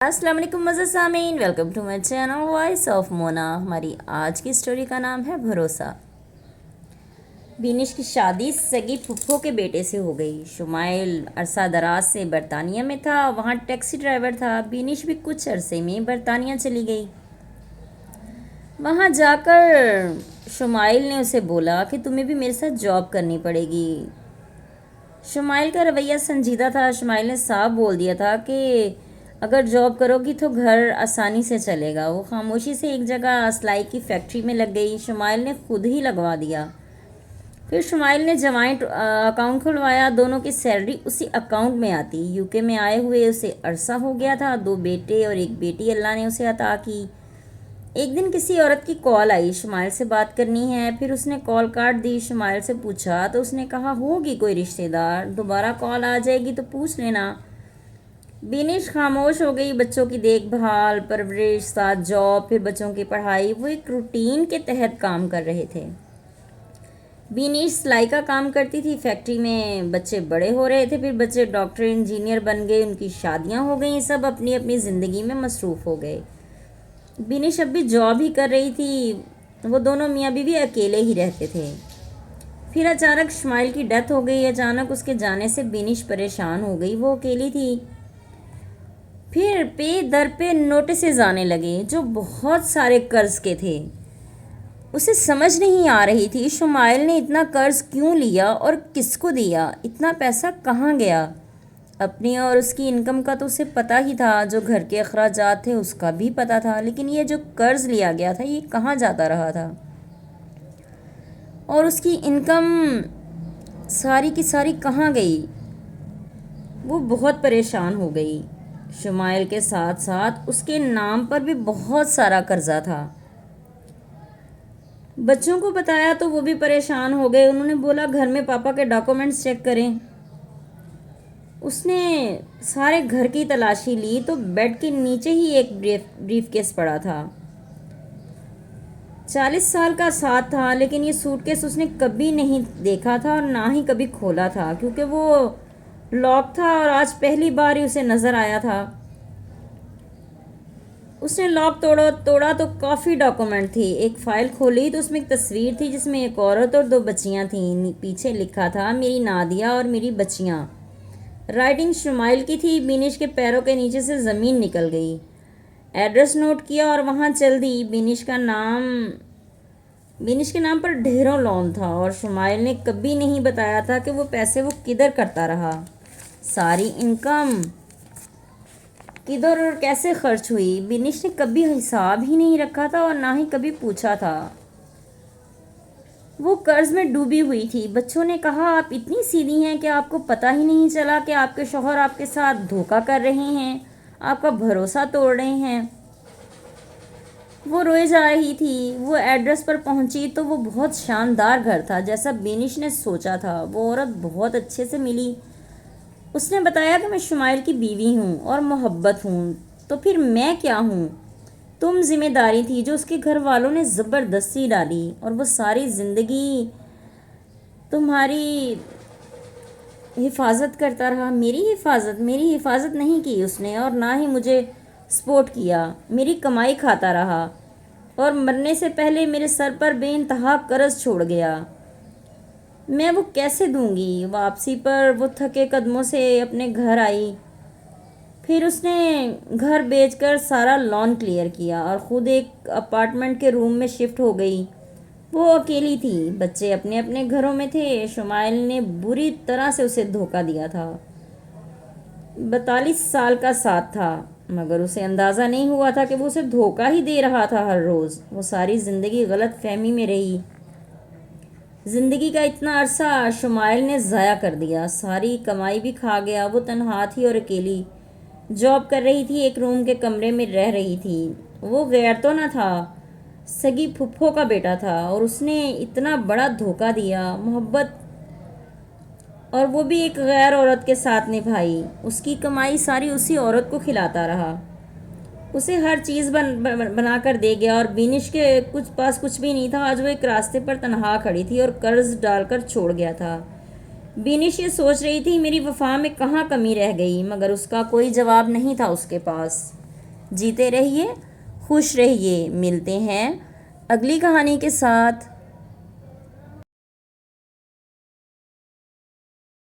السلام علیکم مزہ سامعین، welcome to my channel voice of Mona. ہماری آج کی اسٹوری کا نام ہے بھروسہ۔ بینش کی شادی سگی پھپھو کے بیٹے سے ہو گئی۔ شمائل عرصہ دراز سے برطانیہ میں تھا، وہاں ٹیکسی ڈرائیور تھا۔ بینش بھی کچھ عرصے میں برطانیہ چلی گئی۔ وہاں جا کر شمائل نے اسے بولا کہ تمہیں بھی میرے ساتھ جاب کرنی پڑے گی۔ شمائل کا رویہ سنجیدہ تھا۔ شمائل نے صاف بول دیا تھا کہ اگر جاب کرو گی تو گھر آسانی سے چلے گا۔ وہ خاموشی سے ایک جگہ سلائی کی فیکٹری میں لگ گئی۔ شمائل نے خود ہی لگوا دیا۔ پھر شمائل نے جوائنٹ اکاؤنٹ کھلوایا، دونوں کی سیلری اسی اکاؤنٹ میں آتی۔ یوکے میں آئے ہوئے اسے عرصہ ہو گیا تھا۔ 2 بیٹے اور 1 بیٹی اللہ نے اسے عطا کی۔ ایک دن کسی عورت کی کال آئی، شمائل سے بات کرنی ہے۔ پھر اس نے کال کاٹ دی۔ شمائل سے پوچھا تو اس نے کہا ہوگی کوئی رشتہ دار، دوبارہ کال آ جائے گی تو پوچھ لینا۔ بینش خاموش ہو گئی۔ بچوں کی دیکھ بھال، پرورش، ساتھ جاب، پھر بچوں کی پڑھائی، وہ ایک روٹین کے تحت کام کر رہے تھے۔ بینش سلائی کا کام کرتی تھی، فیکٹری میں بچے بڑے ہو رہے تھے، پھر بچے ڈاکٹر انجینئر بن گئے، ان کی شادیاں ہو گئیں، سب اپنی اپنی زندگی میں مصروف ہو گئے۔ بینش اب بھی جاب ہی کر رہی تھی۔ وہ دونوں میاں بیوی اکیلے ہی رہتے تھے۔ پھر اچانک شمائل کی ڈیتھ ہو گئی۔ اچانک اس کے جانے سے بینش پریشان ہو گئی، وہ اکیلی تھی۔ پھر پے در پہ نوٹسز آنے لگے جو بہت سارے قرض کے تھے۔ اسے سمجھ نہیں آ رہی تھی شمائل نے اتنا قرض کیوں لیا اور کس کو دیا، اتنا پیسہ کہاں گیا۔ اپنی اور اس کی انکم کا تو اسے پتہ ہی تھا، جو گھر کے اخراجات تھے اس کا بھی پتہ تھا، لیکن یہ جو قرض لیا گیا تھا یہ کہاں جاتا رہا تھا، اور اس کی انکم ساری کی ساری کہاں گئی۔ وہ بہت پریشان ہو گئی۔ شمائل کے ساتھ ساتھ اس کے نام پر بھی بہت سارا قرضہ تھا۔ بچوں کو بتایا تو وہ بھی پریشان ہو گئے۔ انہوں نے بولا گھر میں پاپا کے ڈاکومنٹس چیک کریں۔ اس نے سارے گھر کی تلاشی لی تو بیڈ کے نیچے ہی ایک بریف کیس پڑا تھا۔ 40 سال کا ساتھ تھا، لیکن یہ سوٹ کیس اس نے کبھی نہیں دیکھا تھا اور نہ ہی کبھی کھولا تھا، کیونکہ وہ لاک تھا اور آج پہلی بار ہی اسے نظر آیا تھا۔ اس نے لاک توڑا تو کافی ڈاکومنٹ تھی۔ ایک فائل کھولی تو اس میں ایک تصویر تھی جس میں ایک عورت اور 2 بچیاں تھیں۔ پیچھے لکھا تھا میری نادیہ اور میری بچیاں۔ رائٹنگ شمائل کی تھی۔ بینش کے پیروں کے نیچے سے زمین نکل گئی۔ ایڈریس نوٹ کیا اور وہاں چل دی۔ بینش کے نام پر ڈھیروں لون تھا اور شمائل نے کبھی نہیں بتایا تھا کہ وہ پیسے وہ کدھر کرتا رہا، ساری انکم کدھر اور کیسے خرچ ہوئی۔ بینش نے کبھی حساب ہی نہیں رکھا تھا اور نہ ہی کبھی پوچھا تھا۔ وہ قرض میں ڈوبی ہوئی تھی۔ بچوں نے کہا آپ اتنی سیدھی ہیں کہ آپ کو پتہ ہی نہیں چلا کہ آپ کے شوہر آپ کے ساتھ دھوکہ کر رہے ہیں، آپ کا بھروسہ توڑ رہے ہیں۔ وہ روئے جا رہی تھی۔ وہ ایڈریس پر پہنچی تو وہ بہت شاندار گھر تھا، جیسا بینش نے سوچا تھا۔ وہ عورت بہت اچھے سے ملی۔ اس نے بتایا کہ میں شمائل کی بیوی ہوں اور محبت ہوں، تو پھر میں کیا ہوں؟ تم ذمہ داری تھی جو اس کے گھر والوں نے زبردستی ڈالی، اور وہ ساری زندگی تمہاری حفاظت کرتا رہا۔ میری حفاظت نہیں کی اس نے، اور نہ ہی مجھے سپورٹ کیا۔ میری کمائی کھاتا رہا اور مرنے سے پہلے میرے سر پر بے انتہا قرض چھوڑ گیا۔ میں وہ کیسے دوں گی؟ واپسی پر وہ تھکے قدموں سے اپنے گھر آئی۔ پھر اس نے گھر بیچ کر سارا لون کلیئر کیا اور خود ایک اپارٹمنٹ کے روم میں شفٹ ہو گئی۔ وہ اکیلی تھی، بچے اپنے اپنے گھروں میں تھے۔ شمائل نے بری طرح سے اسے دھوکہ دیا تھا۔ 42 سال کا ساتھ تھا، مگر اسے اندازہ نہیں ہوا تھا کہ وہ اسے دھوکہ ہی دے رہا تھا ہر روز۔ وہ ساری زندگی غلط فہمی میں رہی۔ زندگی کا اتنا عرصہ شمائل نے ضائع کر دیا، ساری کمائی بھی کھا گیا۔ وہ تنہا تھی اور اکیلی جاب کر رہی تھی، ایک روم کے کمرے میں رہ رہی تھی۔ وہ غیر تو نہ تھا، سگی پھپھو کا بیٹا تھا، اور اس نے اتنا بڑا دھوکہ دیا۔ محبت، اور وہ بھی ایک غیر عورت کے ساتھ نبھائی۔ اس کی کمائی ساری اسی عورت کو کھلاتا رہا، اسے ہر چیز بنا کر دے گیا، اور بینش کے پاس کچھ بھی نہیں تھا۔ آج وہ ایک راستے پر تنہا کھڑی تھی اور قرض ڈال کر چھوڑ گیا تھا۔ بینش یہ سوچ رہی تھی میری وفا میں کہاں کمی رہ گئی، مگر اس کا کوئی جواب نہیں تھا اس کے پاس۔ جیتے رہیے، خوش رہیے، ملتے ہیں اگلی کہانی کے ساتھ۔